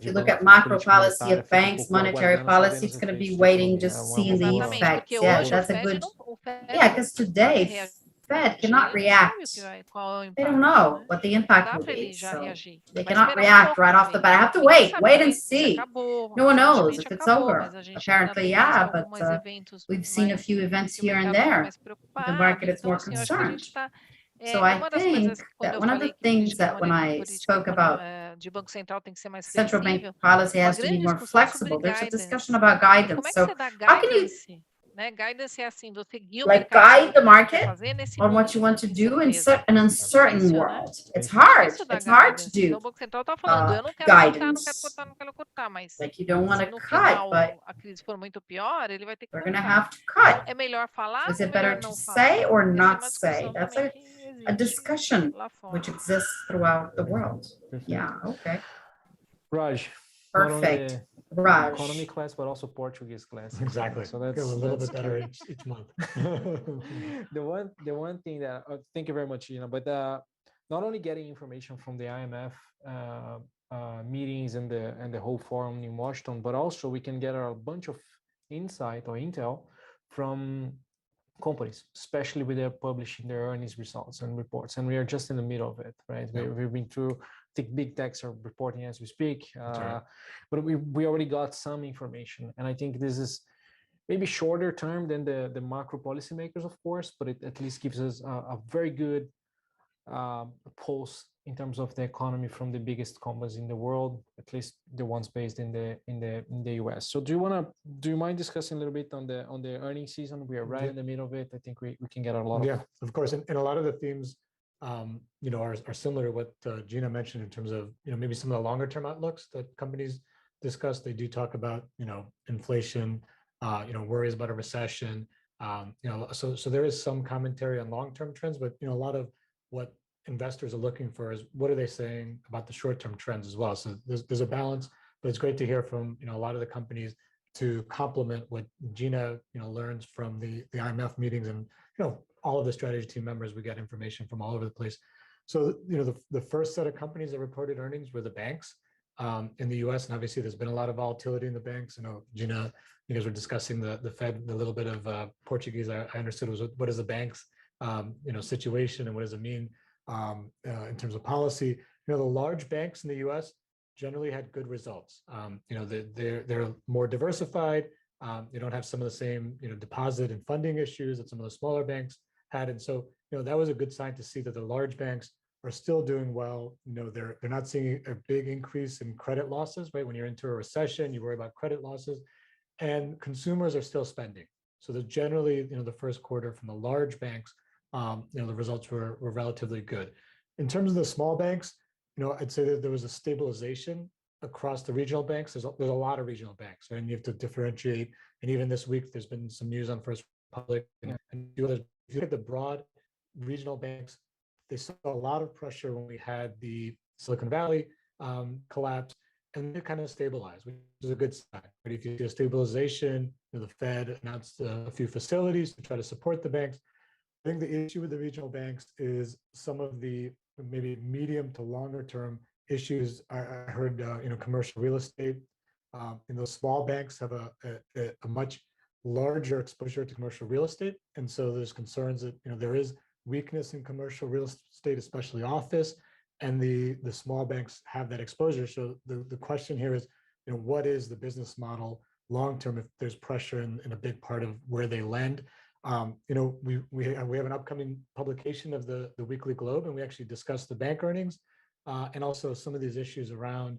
you look at macro policy of banks, monetary policy, it's going to be waiting, just seeing the effects. Yeah, that's a good. Yeah, because today Fed cannot react. They don't know what the impact will be, so they cannot react right off the bat. I have to wait and see. No one knows if it's over. Apparently, yeah, but we've seen a few events here and there. The market is more concerned. So I think that one of the things that when I spoke about central bank policy has to be more flexible, there's a discussion about guidance. So how can you né? Guidance é assim, você guia o like mercado guide the market fazer nesse on mundo what de you want to tanta do in incerteza. an uncertain Difícil, né? world. It's hard. Difícil dar It's hard to guidance. Então, do o Banco Central está falando, eu não quero cortar, não quero guidance. cortar, não quero cortar, mas Like you don't want se to no cut, final but a crise for muito pior, ele vai ter que we're going to cortar. have to cut. É melhor falar So is ou it melhor better to não say falar? or Essa é not uma say? discussão That's também que a existe discussion lá fora. which exists throughout the world. Perfect. Yeah, okay. Raj, Perfect. not only Raj. economy class, but also Portuguese class. Exactly. So that's a little that's bit better good. each month. The one thing that thank you very much, Gina, but not only getting information from the IMF meetings and the whole forum in Washington, but also we can get a bunch of insight or intel from companies, especially with their publishing their earnings results and reports, and we are just in the middle of it, right? Yeah. We've been through, I think big techs are reporting as we speak, right. but we already got some information, and I think this is maybe shorter term than the macro policymakers, of course, but it at least gives us a very good pulse in terms of the economy from the biggest companies in the world, at least the ones based in the US. So do you mind discussing a little bit on the earnings season? We are right in the middle of it. I think we can get a lot of course, and a lot of the themes are similar to what Gina mentioned in terms of maybe some of the longer term outlooks that companies discuss. They do talk about inflation, worries about a recession, so there is some commentary on long term trends, but a lot of what investors are looking for is what are they saying about the short-term trends as well. So there's a balance, but it's great to hear from a lot of the companies to complement what Gina learns from the IMF meetings, and all of the strategy team members. We get information from all over the place. So the first set of companies that reported earnings were the banks in the US, and obviously there's been a lot of volatility in the banks. Gina, you guys were discussing the Fed, a little bit of Portuguese I understood was what is the banks situation and what does it mean in terms of policy. The large banks in the U.S. generally had good results. They're more diversified. They don't have some of the same deposit and funding issues that some of the smaller banks had, and so that was a good sign to see that the large banks are still doing well. They're not seeing a big increase in credit losses. Right, when you're into a recession, you worry about credit losses, and consumers are still spending. So that generally, the first quarter from the large banks, the results were relatively good. In terms of the small banks, I'd say that there was a stabilization across the regional banks. There's a lot of regional banks, right? And you have to differentiate. And even this week, there's been some news on First Republic and others. If you look at the broad regional banks, they saw a lot of pressure when we had the Silicon Valley collapse, and it kind of stabilized, which is a good sign. But if you see a stabilization, the Fed announced a few facilities to try to support the banks. I think the issue with the regional banks is some of the maybe medium to longer term issues. I heard, commercial real estate. Those small banks have a much larger exposure to commercial real estate, and so there's concerns that there is weakness in commercial real estate, especially office, and the small banks have that exposure. So the question here is, what is the business model long term if there's pressure in a big part of where they lend? We have an upcoming publication of the Weekly Globe, and we actually discussed the bank earnings and also some of these issues around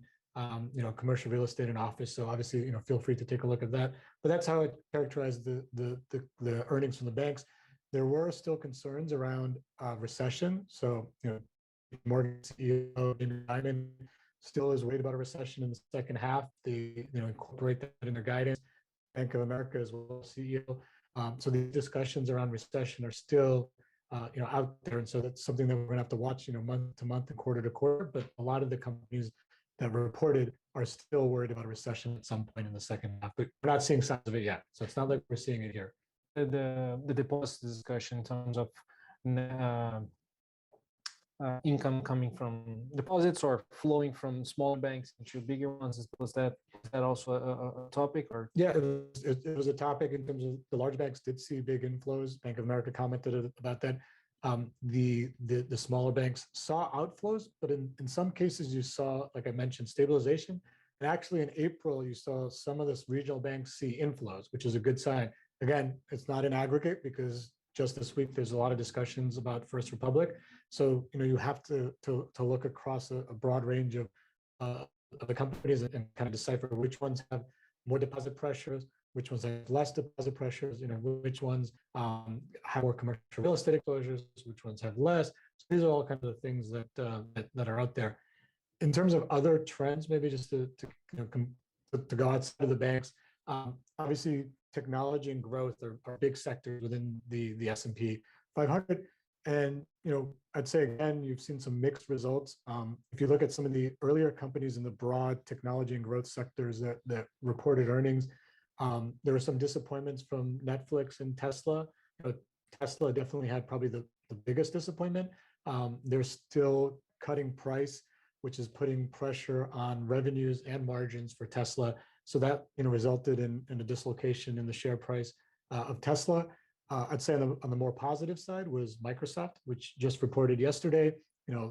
commercial real estate and office. So obviously, feel free to take a look at that. But that's how I characterize the earnings from the banks. There were still concerns around recession. So Morgan CEO Jamie Dimon still is worried about a recession in the second half. They incorporate that in their guidance. Bank of America as well, CEO. So the discussions around recession are still, out there, and so that's something that we're going to have to watch, month to month and quarter to quarter. But a lot of the companies that reported are still worried about a recession at some point in the second half, but we're not seeing signs of it yet. So it's not like we're seeing it here. The deposit discussion in terms of income coming from deposits or flowing from small banks into bigger ones, was that also a topic? Or it was a topic in terms of the large banks did see big inflows. Bank of America commented about that. The smaller banks saw outflows, but in some cases you saw, like I mentioned, stabilization. And actually in April, you saw some of this regional banks see inflows, which is a good sign. Again, it's not in aggregate because just this week there's a lot of discussions about First Republic. So you have to look across a broad range of the companies and kind of decipher which ones have more deposit pressures, which ones have less deposit pressures, which ones have more commercial real estate exposures, which ones have less. So these are all kinds of things that are out there. In terms of other trends, maybe just to go outside of the banks, obviously technology and growth are big sectors within the S&P 500. And, I'd say, again, you've seen some mixed results. If you look at some of the earlier companies in the broad technology and growth sectors that reported earnings, there were some disappointments from Netflix and Tesla. Tesla definitely had probably the biggest disappointment. They're still cutting price, which is putting pressure on revenues and margins for Tesla. So that resulted in a dislocation in the share price of Tesla. I'd say on the more positive side was Microsoft, which just reported yesterday.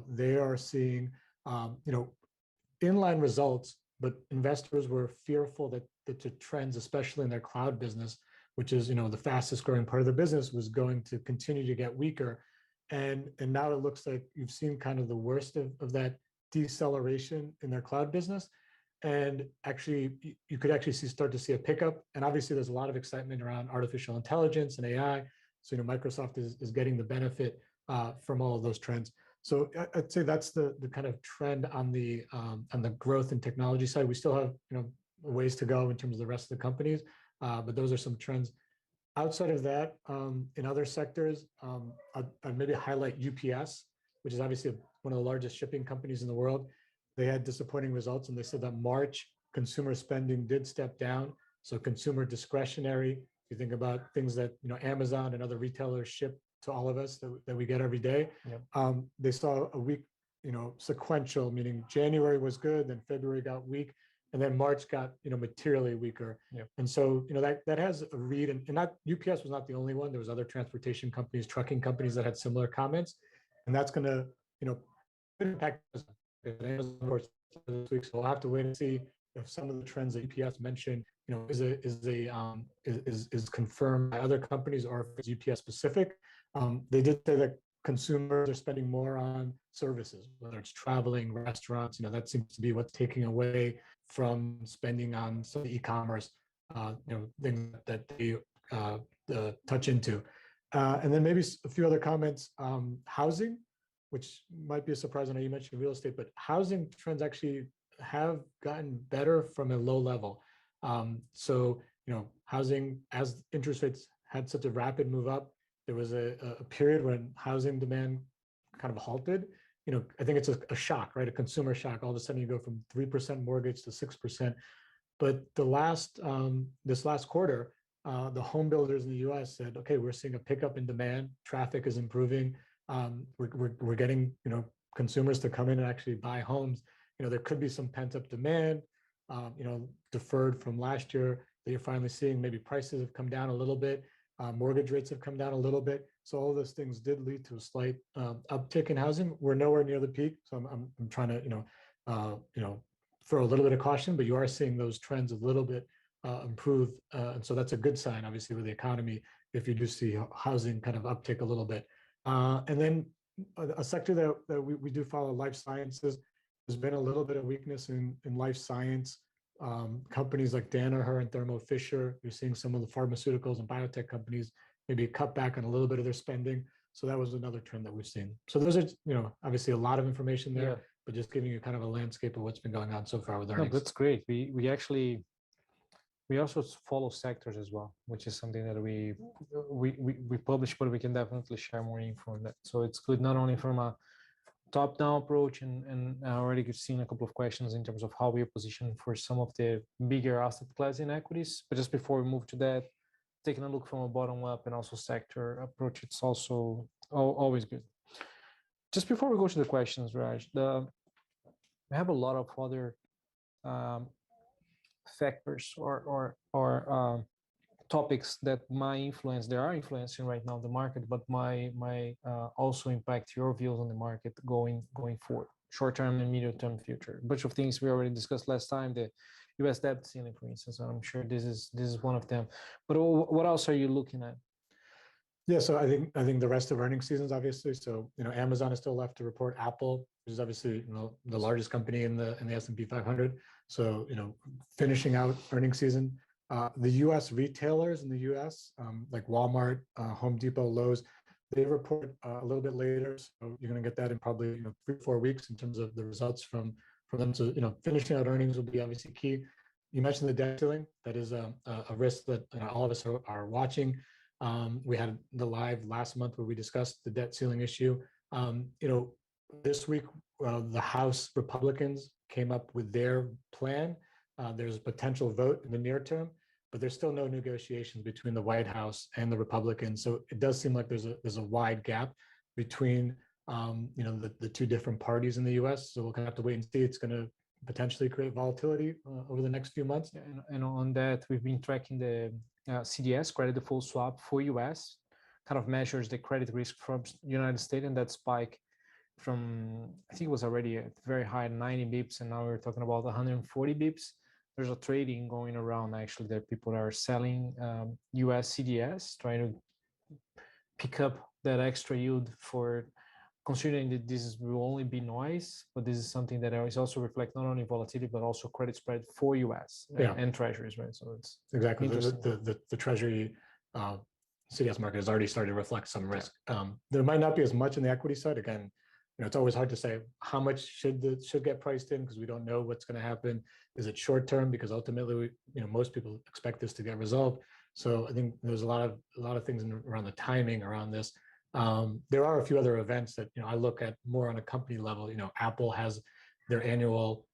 They are seeing inline results, but investors were fearful that the trends, especially in their cloud business, which is the fastest growing part of the business, was going to continue to get weaker. And now it looks like you've seen kind of the worst of that deceleration in their cloud business. And actually, you could actually start to see a pickup. And obviously, there's a lot of excitement around artificial intelligence and AI. So Microsoft is getting the benefit from all of those trends. So I'd say that's the kind of trend on the growth and technology side. We still have ways to go in terms of the rest of the companies, but those are some trends. Outside of that, in other sectors, I'd maybe highlight UPS, which is obviously one of the largest shipping companies in the world. They had disappointing results, and they said that March consumer spending did step down. So consumer discretionary, if you think about things that Amazon and other retailers ship to all of us that we get every day, they saw a weak, sequential, meaning January was good, then February got weak, and then March got materially weaker. And so that has a read, and not UPS was not the only one. There was other transportation companies, trucking companies that had similar comments, and that's going to impact Amazon this week. So we'll have to wait and see if some of the trends that UPS mentioned, is confirmed by other companies or if it's UPS specific. They did say that consumers are spending more on services, whether it's traveling, restaurants. That seems to be what's taking away from spending on some e-commerce, things that they touch into. And then maybe a few other comments. Housing, which might be a surprise. I know you mentioned real estate, but housing trends actually have gotten better from a low level. So, housing, as interest rates had such a rapid move up, there was a period when housing demand kind of halted. I think it's a shock, right? A consumer shock. All of a sudden you go from 3% mortgage to 6%. But this last quarter, the home builders in the US said, okay, we're seeing a pickup in demand. Traffic is improving. We're getting, consumers to come in and actually buy homes. There could be some pent up demand, deferred from last year that you're finally seeing. Maybe prices have come down a little bit. Mortgage rates have come down a little bit. So all those things did lead to a slight uptick in housing. We're nowhere near the peak. So I'm trying to, throw a little bit of caution, but you are seeing those trends a little bit improve. And so that's a good sign, obviously, with the economy, if you do see housing kind of uptick a little bit. And then a sector that we do follow, life sciences. There's been a little bit of weakness in life science. Companies like Danaher and Thermo Fisher, you're seeing some of the pharmaceuticals and biotech companies maybe cut back on a little bit of their spending. So that was another trend that we've seen. So those are, obviously a lot of information there, but just giving you kind of a landscape of what's been going on so far with earnings. No, that's great. We also follow sectors as well, which is something that we publish, but we can definitely share more info on that. So it's good not only from a top-down approach, and I already seen a couple of questions in terms of how we are positioned for some of the bigger asset class in equities. But just before we move to that, taking a look from a bottom-up and also sector approach, it's also always good. Just before we go to the questions, Raj, we have a lot of other factors or topics that they are influencing right now the market, but might also impact your views on the market going forward, short-term and medium-term future. A bunch of things we already discussed last time, the U.S. debt ceiling, for instance, and I'm sure this is one of them. But what else are you looking at? Yeah, so I think the rest of earnings seasons, obviously. So Amazon is still left to report. Apple, which is obviously the largest company in the S&P 500. So finishing out earnings season. The U.S. retailers in the U.S., like Walmart, Home Depot, Lowe's, they report a little bit later. So you're going to get that in probably 3-4 weeks in terms of the results from them. So finishing out earnings will be obviously key. You mentioned the debt ceiling. That is a risk that all of us are watching. We had the live last month where we discussed the debt ceiling issue. This week, the House Republicans came up with their plan. There's a potential vote in the near term, but there's still no negotiations between the White House and the Republicans. So it does seem like there's a wide gap between the two different parties in the U.S. So we'll kind of have to wait and see. It's going to potentially create volatility over the next few months. And on that, we've been tracking the CDS, credit default swap for U.S., kind of measures the credit risk from United States, and that spike from, I think it was already at very high 90 bips, and now we're talking about 140 bips. There's a trading going around actually that people are selling US CDS, trying to pick up that extra yield for, considering that this will only be noise, but this is something that is also reflect not only volatility, but also credit spread for US and treasuries, right? So it's exactly the treasury CDS market has already started to reflect some risk. There might not be as much in the equity side. Again, it's always hard to say how much should get priced in because we don't know what's going to happen. Is it short term? Because ultimately, most people expect this to get resolved. So I think there's a lot of things around the timing around this. There are a few other events that I look at more on a company level. Apple has their annual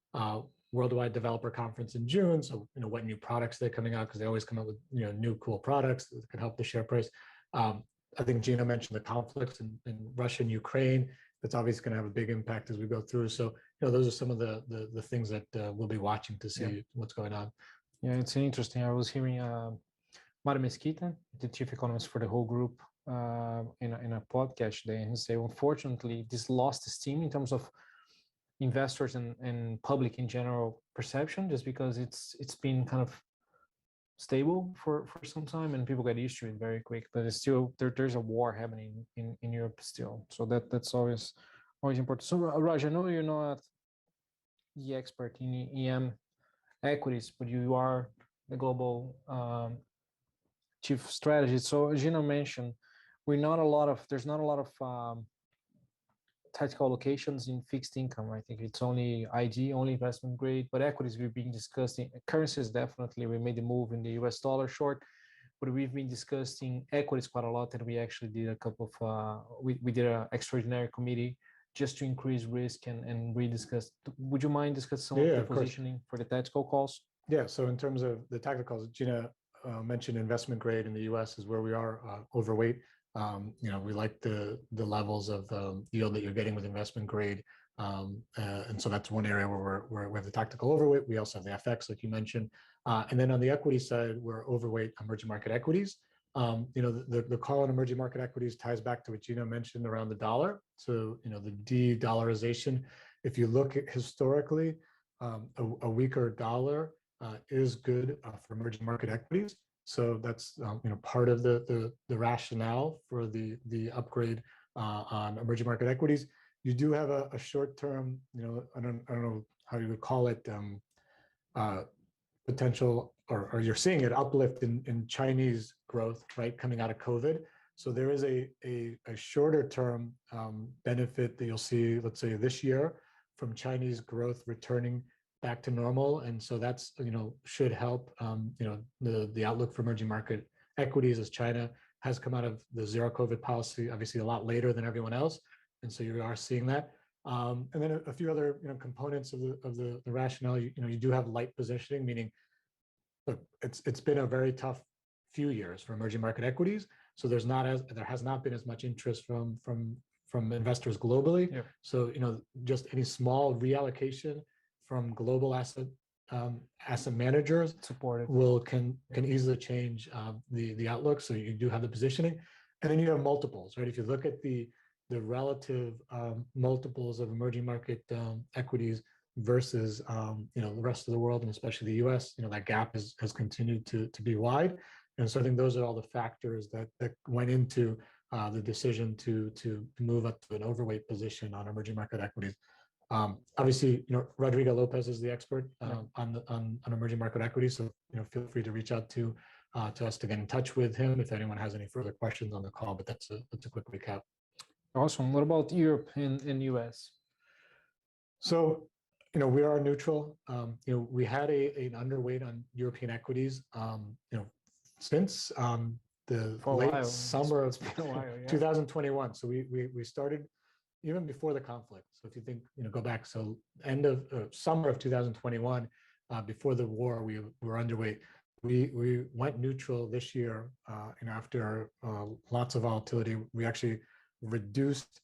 Worldwide Developer Conference in June. So what new products they're coming out, because they always come out with new cool products that can help the share price. I think Gina mentioned the conflicts in Russia and Ukraine. That's obviously going to have a big impact as we go through. So, those are some of the things that we'll be watching to see what's going on. Yeah, it's interesting. I was hearing Mario Mesquita, the chief economist for the whole group, in a podcast today, and he said, unfortunately, this lost steam in terms of investors and public in general perception, just because it's been kind of stable for some time and people get used to it very quick, but it's still there's a war happening in Europe still, so that's always important. So Raj, I know you're not the expert in EM equities, but you are the global chief strategist. So Gina mentioned there's not a lot of tactical allocations in fixed income. I think it's only IG, only investment grade, but equities we've been discussing. Currencies, definitely, we made the move in the US dollar short, but we've been discussing equities quite a lot, and we actually did a couple of, we did an extraordinary committee just to increase risk and rediscuss. Would you mind discussing some of the positioning for the tactical calls? Yeah, so in terms of the tacticals, Gina mentioned investment grade in the US is where we are overweight. We like the levels of yield that you're getting with investment grade. And so that's one area where we have the tactical overweight. We also have the FX, like you mentioned. And then on the equity side, we're overweight emerging market equities. The call on emerging market equities ties back to what Gina mentioned around the dollar. So, the de-dollarization. If you look at historically, a weaker dollar is good for emerging market equities. So that's part of the rationale for the upgrade on emerging market equities. You do have a short term, I don't know how you would call it, potential, or you're seeing it uplift in Chinese growth, right, coming out of COVID. So there is a shorter term benefit that you'll see, let's say this year, from Chinese growth returning back to normal. And so that's, should help, the outlook for emerging market equities as China has come out of the zero COVID policy, obviously a lot later than everyone else. And so you are seeing that. And then a few other, components of the rationale, you do have light positioning, meaning, look, it's been a very tough few years for emerging market equities. So there has not been as much interest from investors globally. Yeah. So, just any small reallocation from global asset managers can easily change the outlook. So you do have the positioning, and then you have multiples, right? If you look at the relative multiples of emerging market equities versus the rest of the world, and especially the US, that gap has continued to be wide. And so I think those are all the factors that went into the decision to move up to an overweight position on emerging market equities. Obviously, Rodrigo Lopez is the expert on emerging market equities, so feel free to reach out to us to get in touch with him if anyone has any further questions on the call. But that's a quick recap. Awesome. What about Europe and US? So, we are neutral. We had an underweight on European equities, since the late summer of 2021. So we started even before the conflict. So if you think, go back, so end of summer of 2021, before the war, we were underweight. We went neutral this year, and after lots of volatility, we actually reduced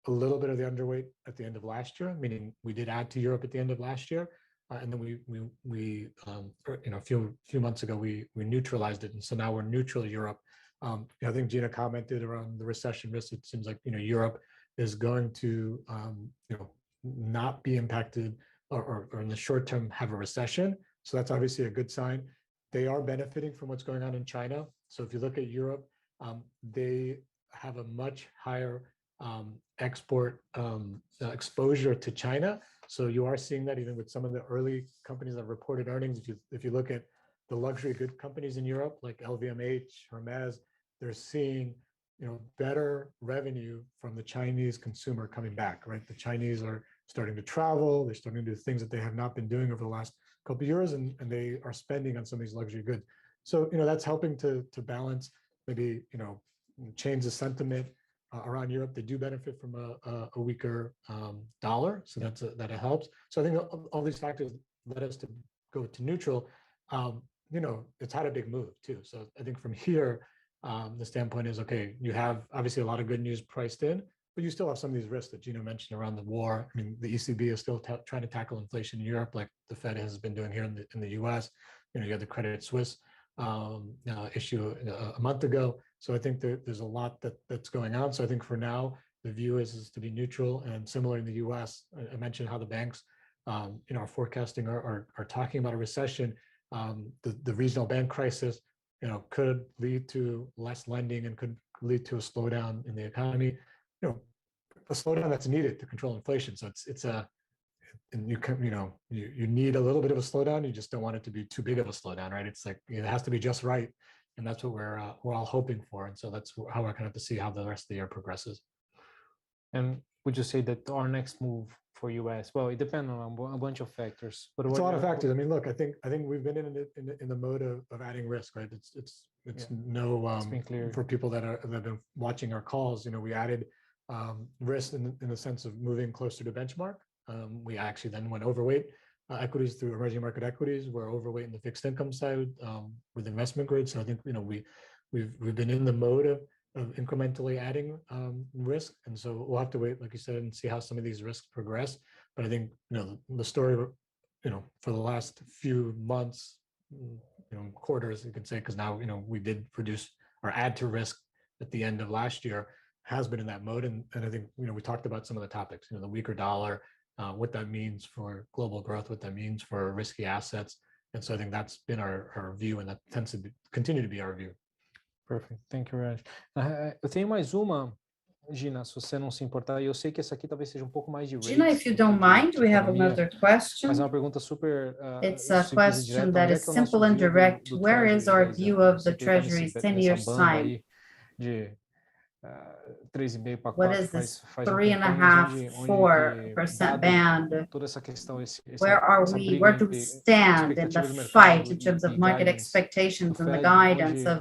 a little bit of the underweight at the end of last year, meaning we did add to Europe at the end of last year, and then we a few months ago we neutralized it, and so now we're neutral Europe. I think Gina commented around the recession risk. It seems like Europe is going to not be impacted or in the short term have a recession. So that's obviously a good sign. They are benefiting from what's going on in China. So if you look at Europe, they have a much higher export exposure to China. So you are seeing that even with some of the early companies that reported earnings. If you look at the luxury good companies in Europe, like LVMH, Hermes, they're seeing better revenue from the Chinese consumer coming back, right? The Chinese are starting to travel, they're starting to do things that they have not been doing over the last couple of years, and they are spending on some of these luxury goods. So that's helping to balance, maybe change the sentiment around Europe. They do benefit from a weaker dollar, so that helps. So I think all these factors led us to go to neutral. It's had a big move too. So I think from here, the standpoint is, okay, you have obviously a lot of good news priced in, but you still have some of these risks that Gina mentioned around the war. I mean, the ECB is still trying to tackle inflation in Europe, like the Fed has been doing here in the US. You had the Credit Suisse issue a month ago. So I think there's a lot that's going on. So I think for now, the view is to be neutral, and similar in the US. I mentioned how the banks are forecasting or talking about a recession. The regional bank crisis could lead to less lending and could lead to a slowdown in the economy, a slowdown that's needed to control inflation. So and you need a little bit of a slowdown. You just don't want it to be too big of a slowdown, right? It's like, it has to be just right. And that's what we're all hoping for. And so that's how we're going to have to see how the rest of the year progresses. And would you say that our next move for US, well, it depends on a bunch of factors, but it's a lot of factors. I mean, look, I think we've been in the mode of adding risk, right? It's been clear for people that have been watching our calls. We added risk in the sense of moving closer to benchmark. We actually then went overweight equities through emerging market equities. We're overweight in the fixed income side with investment grade. So I think we've been in the mode of incrementally adding risk, and so we'll have to wait, like you said, and see how some of these risks progress. But I think the story, for the last few months, quarters, you could say, because now we did reduce or add to risk at the end of last year, has been in that mode, and I think we talked about some of the topics, the weaker dollar, what that means for global growth, what that means for risky assets, and so I think that's been our view, and that tends to continue to be our view. Perfect. Thank you, Raj. Eu tenho mais uma, Gina, se você não se importar. Eu sei que essa aqui talvez seja pouco mais de rates. Gina, if you don't mind, we have another question. Mas é uma pergunta super it's a question that is simple and direct. Where is our view of the Treasury's 10 years time? De 3,5 para 4, what is this 3.5-4% band? Toda essa questão, where do we stand in the fight in terms of market expectations and the guidance of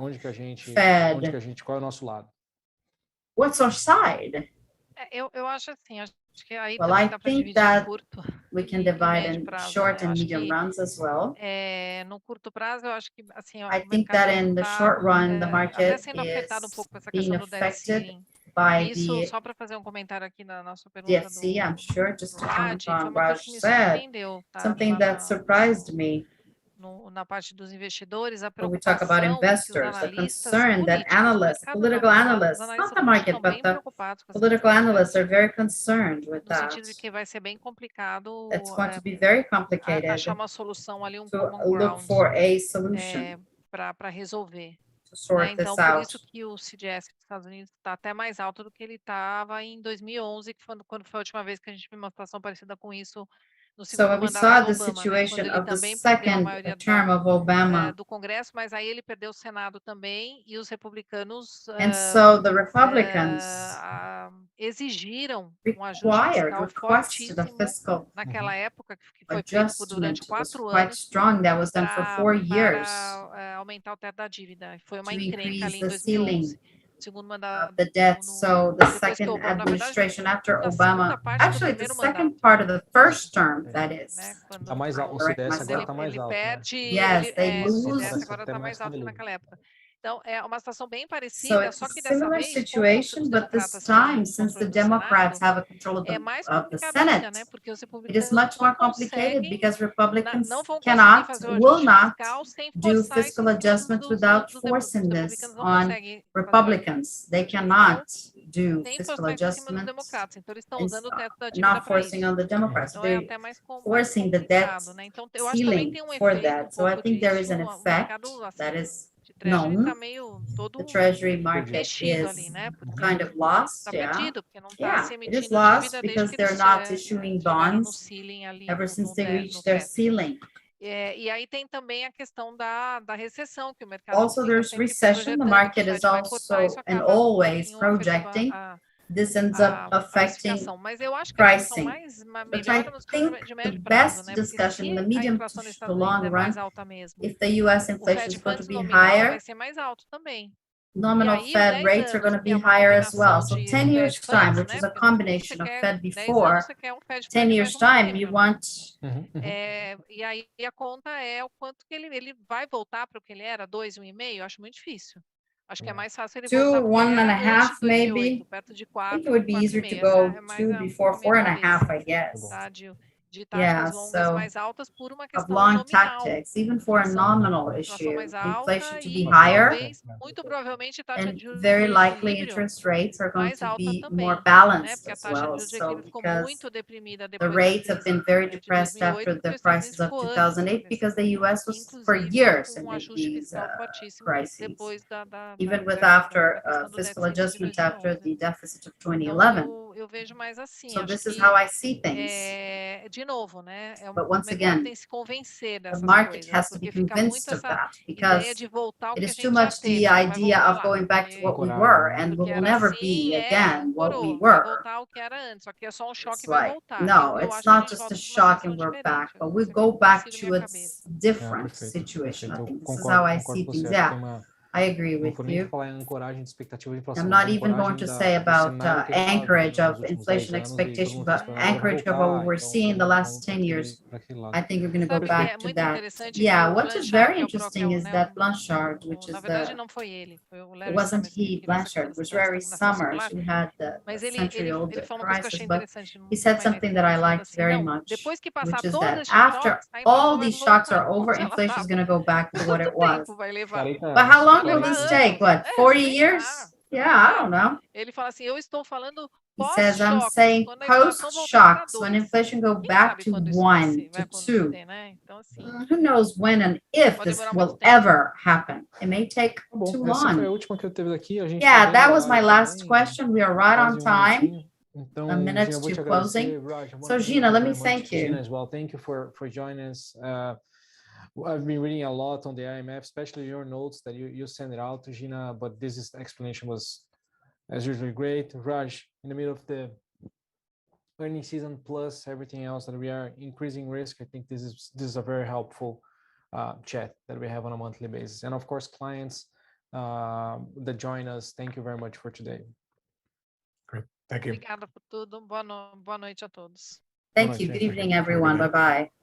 Fed? Qual é o nosso lado? What's our side? Eu acho assim, que aí well, I think that we can divide in short and medium runs as well. No curto prazo, eu acho que assim, I think that in the short run, the market is being affected by the só para fazer comentário aqui na nossa pergunta DFC, I'm sure, just to comment on what Raj said, something that surprised me. Na parte dos investidores, a we talk about investors, the concern that analysts, political analysts, not the market, but the political analysts are very concerned with that. It's going to be very complicated achar uma solução ali, to look for a solution para resolver. to sort Então, this por out. isso que o CDS dos Estados Unidos está até mais alto do que ele estava em 2011, que foi quando foi a última vez que a gente viu uma situação parecida com isso no So segundo when we mandato saw do the Obama, né? situation Quando ele of the também perdeu a second maioria term of Obama, do Congresso, mas aí ele perdeu o Senado também, e os republicanos and so the Republicans exigiram um ajuste fiscal requested a fortíssimo fiscal naquela época, que foi feito por durante adjustment. It was 4 quite anos, strong. That was done for 4 years para aumentar o teto da dívida. Foi uma to encrenca increase ali em the ceiling 2011. Segundo mandato of the debt. So the depois que second Obama, na verdade, administration after na segunda Obama, parte do actually the primeiro second mandato, part of the first term, that is. né? Quando Tá mais alto, o Correct CDS agora myself. tá mais ele alto, né? perde, Yes, they o lose. CDS agora Até está mais mais alto que estabilidade. naquela época. Então, é uma situação bem So parecida, it's só a que dessa similar vez, como os situation, but this democratas time, têm since the controle do Democrats Senado, have a control é mais of the complicado ainda, Senate, né? Porque os it is republicanos much não more complicated conseguem, because Republicans não vão conseguir cannot, fazer o will ajuste not fiscal sem do forçar isso fiscal em cima adjustments without forcing os this republicanos não on conseguem fazer o Republicans. They fiscal cannot do sem fiscal forçar isso em cima dos adjustments democratas. Então, eles estão and usando o teto da dívida not para forcing isso. on the Democrats. Então, é They're até mais forcing the debt complicado, né? Então, eu acho que também ceiling tem um for efeito that. So I pouco think there is disso. an O effect mercado, assim, that is de treasury está known. meio The todo treasury market mexido ali, is né? Porque kind of lost, está yeah. perdido, porque não está Yeah, se it is emitindo lost dívida desde because que they're eles not issuing chegaram no bonds ceiling ali, ever since they no reached their teto. ceiling. E aí tem também a questão da recessão, que o mercado Also, fica there's sempre recession. The projetando que market o Fed is vai cortar, isso also and acaba always em um efeito projecting. This ends up a affecting precificação. Mas eu acho que a discussão pricing. But melhor I nos think de the médio prazo, best né? Porque discussion in the se a medium inflação nos to Estados Unidos long é run, mais alta mesmo, if the U.S. o inflation Fed is going to Funds be nominal vai higher, ser mais alto também. E nominal aí, os Fed 10 rates are going to anos, que be é uma higher as well. combinação So de 10 Fed years time, Funds, which né? is a Porque no fundo você combination of quer Fed 10 before, anos, você quer um Fed 10 Fund years mais um time, prêmio, you né? want E aí a conta é o quanto que ele vai voltar para o que ele era, 2, 1,5? Acho muito difícil. Acho que é mais fácil ele 2, voltar para o que ele era antes 1.5 de 2008, maybe. perto de I think 4, it would be easier to 4,5. go Essa é mais 2 um before pouco a minha 4.5, cabeça, I guess. tá? De Yeah, taxas longas so mais altas por uma of questão long nominal. tactics, even for a nominal Inflação issue, mais inflation alta to be e higher, talvez, muito provavelmente, taxa and de juros very de likely equilíbrio interest rates are going mais to alta be more também, né? balanced Porque a as taxa de well. juros de So equilíbrio ficou because muito deprimida the depois da rates have crise been very de depressed 2008, after porque the os Estados Unidos prices of ficou anos 2008 because the US was for inclusive years com in um ajuste these fiscal fortíssimo crises, depois even with da after questão do fiscal déficit de adjustment after 2011. the deficit of Então, 2011. eu vejo mais assim, So acho this is que, how I see things. de novo, né? But O once mercado again, tem que se convencer the dessas market coisas, has to be porque fica muito convinced of essa that ideia because de voltar ao it que a is too gente já much teve, the vai idea voltar of lá, going back to porque what we were, and we porque will era never assim, be again what we ancorou, vai were. voltar ao que era antes, só que é só um choque It's e vai like, voltar. no, Eu it's acho que a not gente just a volta para uma shock situação and we're diferente. back, but we Isso é o que go eu back consigo to minha a cabeça. different Perfeito, situation. I perfeito. Eu think this is concordo, how I concordo see com things. você. Acho que Yeah, tem uma, I agree não with vou nem you. falar em ancoragem de expectativa de inflação, I'm mas not even going ancoragem to say do about cenário que a gente estava anchorage vivendo nos of últimos 10 inflation anos e todo expectation, mundo está but esperando agora anchorage of what voltar, we're então seeing in the vamos last 10 years. para aquele lado. I think we're going to go Sabe que é back to muito that. interessante que Yeah, o what is Blanchard, very que é interesting is that Blanchard, which na is verdade the, não foi ele, foi o it Larry wasn't Summers que he, criou essa Blanchard, it was questão Larry da Summers circular. who had the Mas century-old ele falou uma coisa que eu crisis, achei but interessante no he said painel something que that I ele falou liked assim, very não, much, depois que which passar is todos that esses after choques, a inflação all vai these shocks voltar are over, onde ela inflation is estava. going to go back to what it Quanto was. tempo vai levar? 40 But how long Vai will levar this anos. take? What, 40 sei years? lá, Yeah, I don't sabe? know. Ele fala assim, eu estou falando He says, I'm pós-choques, saying quando a inflação voltar para post-shocks, when 2. inflation go Quem back sabe to quando isso vai 1 vai to 2. acontecer, né? Então, assim, Who knows when and if pode this demorar muito will tempo. ever happen. It may take Bom, too essa foi a long. última que eu teve aqui. A gente Yeah, tá bem that no was my horário last também, question. We are right on quase time. minutinho. Então, A minute Gina, vou te to agradecer. closing. Raj, So Gina, let me very much. thank you. Gina as well. Thank you for joining us. I've been reading a lot on the IMF, especially your notes that you send it out to Gina, but this explanation was as usually great. Raj, in the middle of the earning season plus everything else that we are increasing risk, I think this is a very helpful chat that we have on a monthly basis. And of course, clients that join us, thank you very much for today. Great. Thank you. Obrigada por tudo. Boa noite a todos. Thank you. Good evening, everyone. Bye-bye.